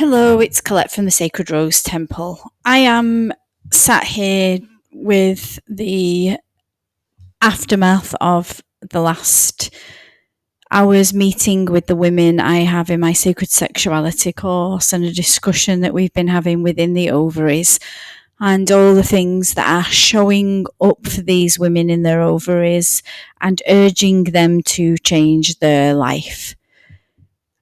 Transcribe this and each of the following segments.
Hello, it's Colette from the Sacred Rose Temple. I am sat here with the aftermath of the last hour's meeting with the women I have in my Sacred Sexuality course and a discussion that we've been having within the ovaries and all the things that are showing up for these women in their ovaries and urging them to change their life.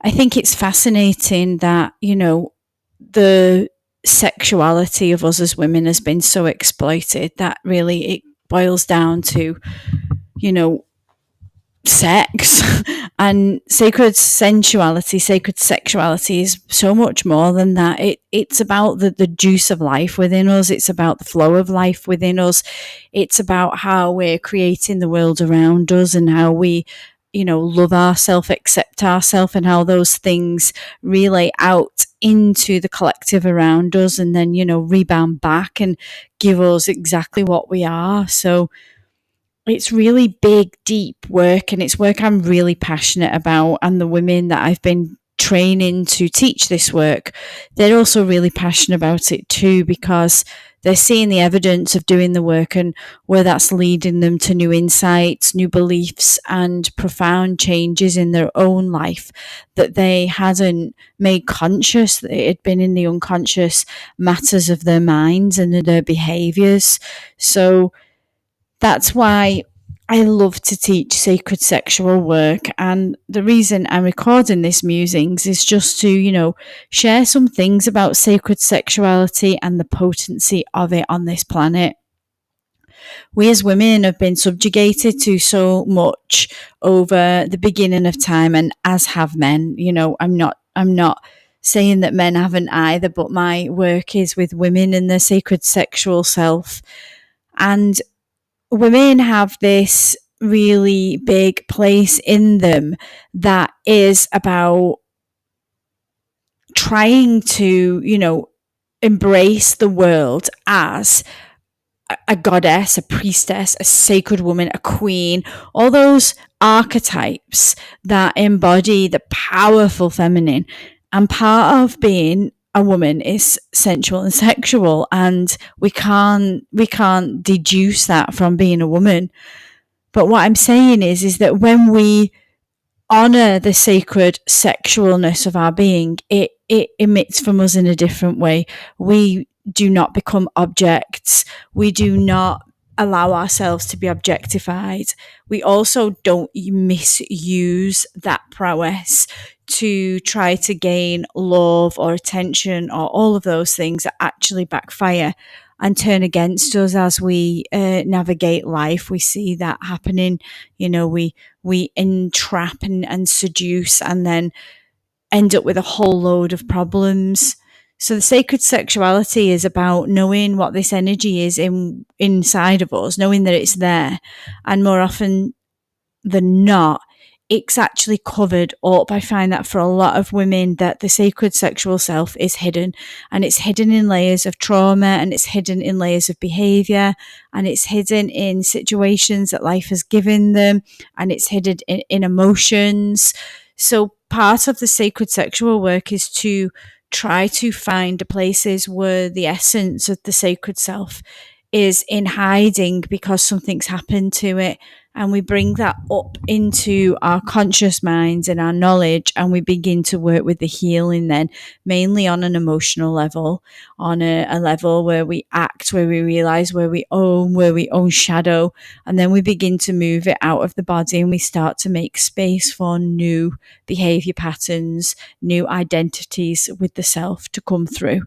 I think it's fascinating that, the sexuality of us as women has been so exploited that really it boils down to, sex and sacred sensuality, sacred sexuality is so much more than that. It's about the juice of life within us. It's about the flow of life within us. It's about how we're creating the world around us and how we love ourselves, accept ourselves, and how those things relay out into the collective around us and then, rebound back and give us exactly what we are. So it's really big, deep work, and it's work I'm really passionate about. And the women that I've been training to teach this work, they're also really passionate about it too, because they're seeing the evidence of doing the work and where that's leading them to new insights, new beliefs, and profound changes in their own life that they hadn't made conscious, that it had been in the unconscious matters of their minds and their behaviors. So that's why I love to teach sacred sexual work. And the reason I'm recording this musings is just to, share some things about sacred sexuality and the potency of it on this planet. We as women have been subjugated to so much over the beginning of time, and as have men. I'm not saying that men haven't either, but my work is with women and their sacred sexual self. And women have this really big place in them that is about trying to, embrace the world as a goddess, a priestess, a sacred woman, a queen, all those archetypes that embody the powerful feminine. And part of being a woman is sensual and sexual, and we can't deduce that from being a woman. But what I'm saying is that when we honor the sacred sexualness of our being, it emits from us in a different way. We do not become objects. We do not allow ourselves to be objectified. We also don't misuse that prowess to try to gain love or attention or all of those things that actually backfire and turn against us as we navigate life. We see that happening. We entrap and seduce and then end up with a whole load of problems. So the sacred sexuality is about knowing what this energy is inside of us, knowing that it's there. And more often than not, it's actually covered up. I find that for a lot of women that the sacred sexual self is hidden, and it's hidden in layers of trauma, and it's hidden in layers of behavior, and it's hidden in situations that life has given them, and it's hidden in emotions. So part of the sacred sexual work is to try to find the places where the essence of the sacred self is in hiding because something's happened to it. And we bring that up into our conscious minds and our knowledge, and we begin to work with the healing then, mainly on an emotional level, on a level where we act, where we realize where we own shadow, and then we begin to move it out of the body, and we start to make space for new behavior patterns, new identities with the self to come through.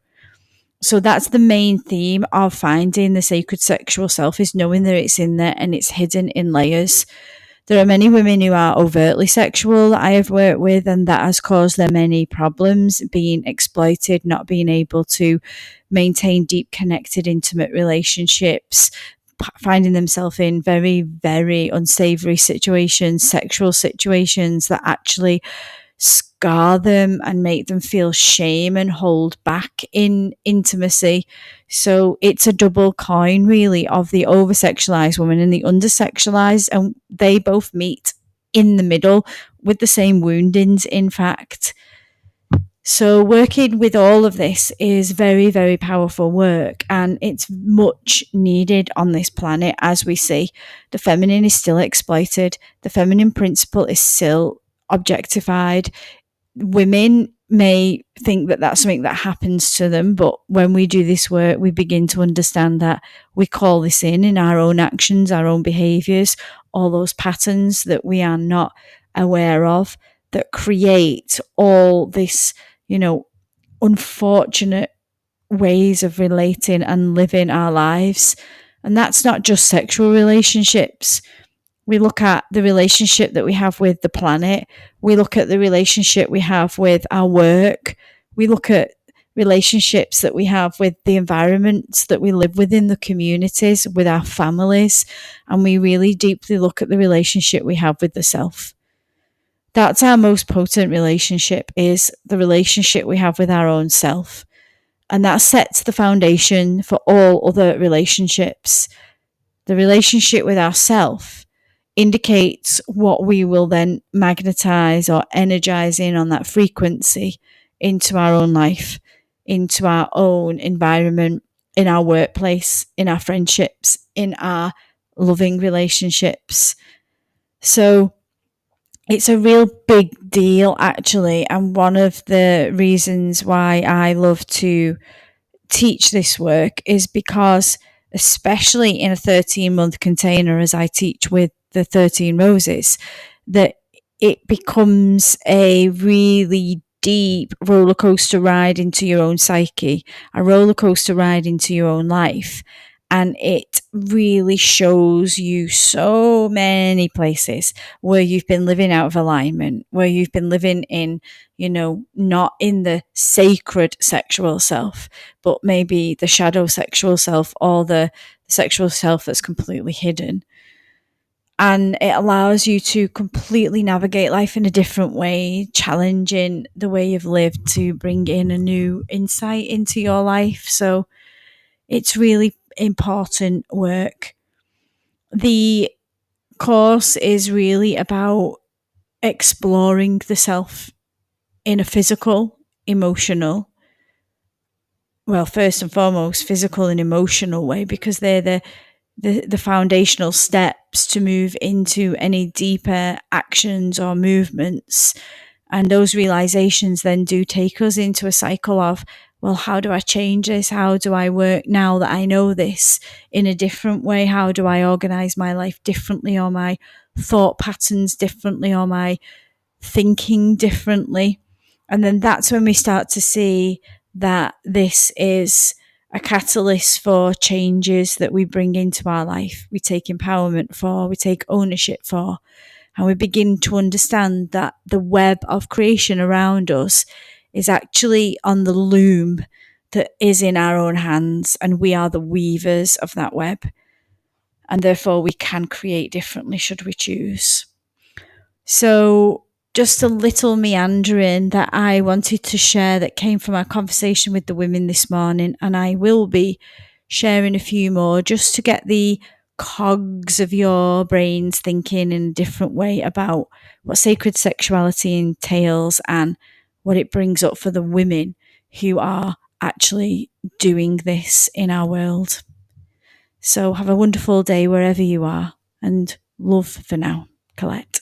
So that's the main theme of finding the sacred sexual self, is knowing that it's in there and it's hidden in layers. There are many women who are overtly sexual that I have worked with, and that has caused them many problems, being exploited, not being able to maintain deep, connected, intimate relationships, finding themselves in very, very unsavory situations, sexual situations that actually scar them and make them feel shame and hold back in intimacy. So it's a double coin, really, of the over-sexualized woman and the under-sexualized, and they both meet in the middle with the same woundings, in fact. So working with all of this is very, very powerful work, and it's much needed on this planet. As we see, the feminine is still exploited. The feminine principle is still objectified. Women may think that that's something that happens to them, but when we do this work, we begin to understand that we call this in our own actions, our own behaviors, all those patterns that we are not aware of that create all this, unfortunate ways of relating and living our lives. And that's not just sexual relationships. We look at the relationship that we have with the planet. We look at the relationship we have with our work. We look at relationships that we have with the environments that we live within, the communities, with our families. And we really deeply look at the relationship we have with the self. That's our most potent relationship, is the relationship we have with our own self. And that sets the foundation for all other relationships. The relationship with ourself indicates what we will then magnetize or energize in on that frequency into our own life, into our own environment, in our workplace, in our friendships, in our loving relationships. So it's a real big deal, actually. And one of the reasons why I love to teach this work is because, especially in a 13-month container, as I teach with the 13 roses, that it becomes a really deep roller coaster ride into your own psyche, a roller coaster ride into your own life. And it really shows you so many places where you've been living out of alignment, where you've been living in, not in the sacred sexual self, but maybe the shadow sexual self, or the sexual self that's completely hidden. And it allows you to completely navigate life in a different way, challenging the way you've lived to bring in a new insight into your life. So it's really important work. The course is really about exploring the self in a physical, emotional, well, first and foremost, physical and emotional way, because they're the foundational steps to move into any deeper actions or movements. And those realizations then do take us into a cycle of, well, how do I change this? How do I work now that I know this in a different way? How do I organize my life differently, or my thought patterns differently, or my thinking differently? And then that's when we start to see that this is a catalyst for changes that we bring into our life. We take empowerment for, we take ownership for, and we begin to understand that the web of creation around us is actually on the loom that is in our own hands, and we are the weavers of that web. And therefore we can create differently should we choose. So just a little meandering that I wanted to share that came from our conversation with the women this morning, and I will be sharing a few more just to get the cogs of your brains thinking in a different way about what sacred sexuality entails and what it brings up for the women who are actually doing this in our world. So have a wonderful day wherever you are, and love for now, Colette.